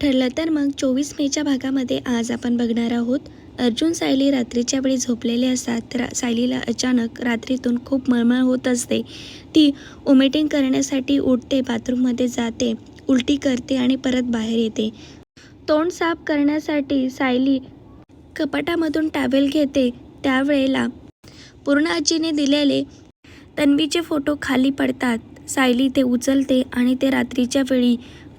ठरलं तर मग 24 मेच्या भागामध्ये आज आपण बघणार आहोत. अर्जुन सायली रात्रीच्या वेळी झोपलेले असतात तर सायलीला अचानक रात्रीतून खूप मळमळ होत असते. ती वॉमिटिंग करण्यासाठी उठते, बाथरूममध्ये जाते, उलटी करते आणि परत बाहेर येते. तोंड साफ करण्यासाठी सायली कपाटामधून टॅवेल घेते. त्यावेळेला पूर्ण आजीने दिलेले तन्वीचे फोटो खाली पडतात. सायली ते उचलते आणि ते रात्रीच्या वेळी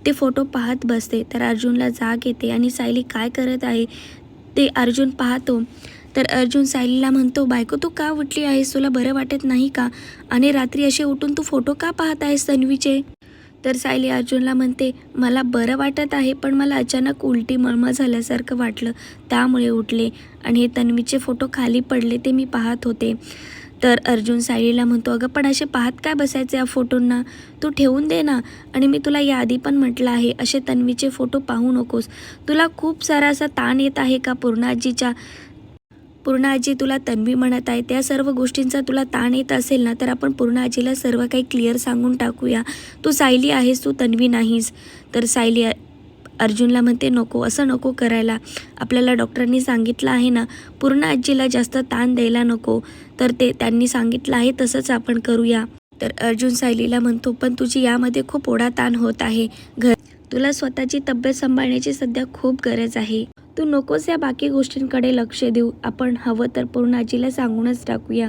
ते फोटो पाहत बसते. तर अर्जुनला जाग येते आणि सायली काय करत आहे ते अर्जुन पाहतो. तर अर्जुन सायलीला म्हणतो, बायको तू का उठली आहेस? तुला बरं वाटत नाही का? आणि रात्री असे उठून तू फोटो का पाहत आहेस तन्वीचे? तर सायली अर्जुनला म्हणते, मला बरं वाटत आहे पण मला अचानक उलटी मळमळ झाल्यासारखं वाटलं, त्यामुळे उठले आणि हे तन्वीचे फोटो खाली पडले ते मी पाहत होते. तर अर्जुन सायलीला म्हणतो, अगं पण असे पाहत काय बसायचे या फोटोंना? तू ठेवून दे ना. आणि मी तुला याआधी पण म्हटलं आहे, असे तन्वीचे फोटो पाहू नकोस. तुला खूप सारा असा ताण येत आहे का पूर्ण आजी तुला तन्वी म्हणत आहे, त्या सर्व गोष्टींचा तुला ताण येत असेल ना, तर आपण पूर्ण आजीला सर्व काही क्लिअर सांगून टाकूया. तू सायली आहेस, तू तन्वी नाहीस. तर सायली अर्जुनला म्हणते, नको, असं नको करायला. आपल्याला डॉक्टरांनी सांगितलं आहे ना, पूर्ण आजीला जास्त ताण द्यायला नको. तर त्यांनी सांगितलं आहे तसंच आपण करूया. तर अर्जुन सायलीला म्हणतो, पण तुझी यामध्ये खूप ओढाताण होत आहे. तुला स्वतःची तब्येत सांभाळण्याची सध्या खूप गरज आहे. तू नकोस या बाकी गोष्टींकडे लक्ष देऊ. आपण हवं तर पूर्ण आजीला सांगूनच टाकूया.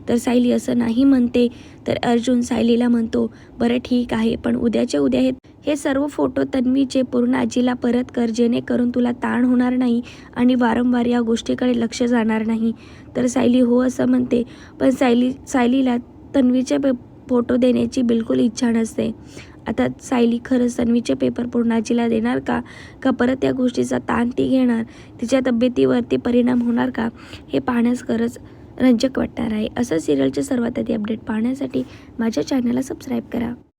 तर सायली असं नाही म्हणते. तर अर्जुन सायलीला म्हणतो, बरं ठीक आहे, पण उद्याच्या उद्या हे सर्व फोटो तन्वीचे पूर्ण आजीला परत कर, जेणेकरून तुला ताण होणार नाही आणि वारंवार या गोष्टीकडे लक्ष जाणार नाही. तर सायली हो असं म्हणते. पण सायलीला तन्वीचे फोटो देण्याची बिलकुल इच्छा नसते. आता सायली खरंच तन्वीचे पेपर पूर्ण आजीला देणार का परत या गोष्टीचा ताण ती घेणार? तिच्या तब्येतीवरती परिणाम होणार का? हे पाहण्यास खरंच रंजक वाटणार आहे. असं सिरियलचे सर्वात आधी अपडेट पाहण्यासाठी माझ्या चॅनलला सबस्क्राईब करा.